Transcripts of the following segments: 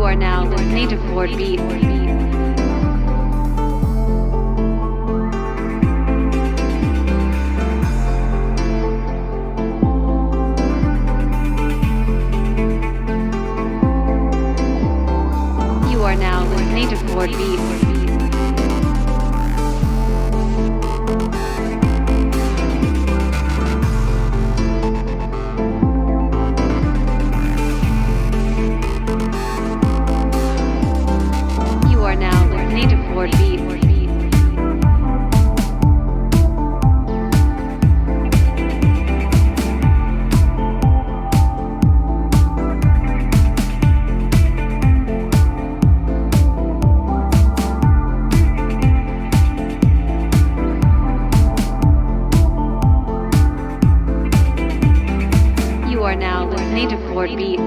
are now listening to Ford Beat. You are now listening to Ford Beat. You are now listening to Ford Beat. You are now listening to Ford Beat.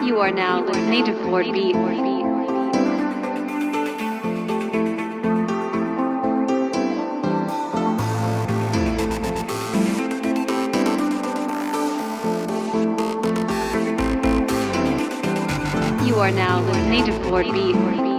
You are now listening to Ford Beat. You are now listening to Ford Beat.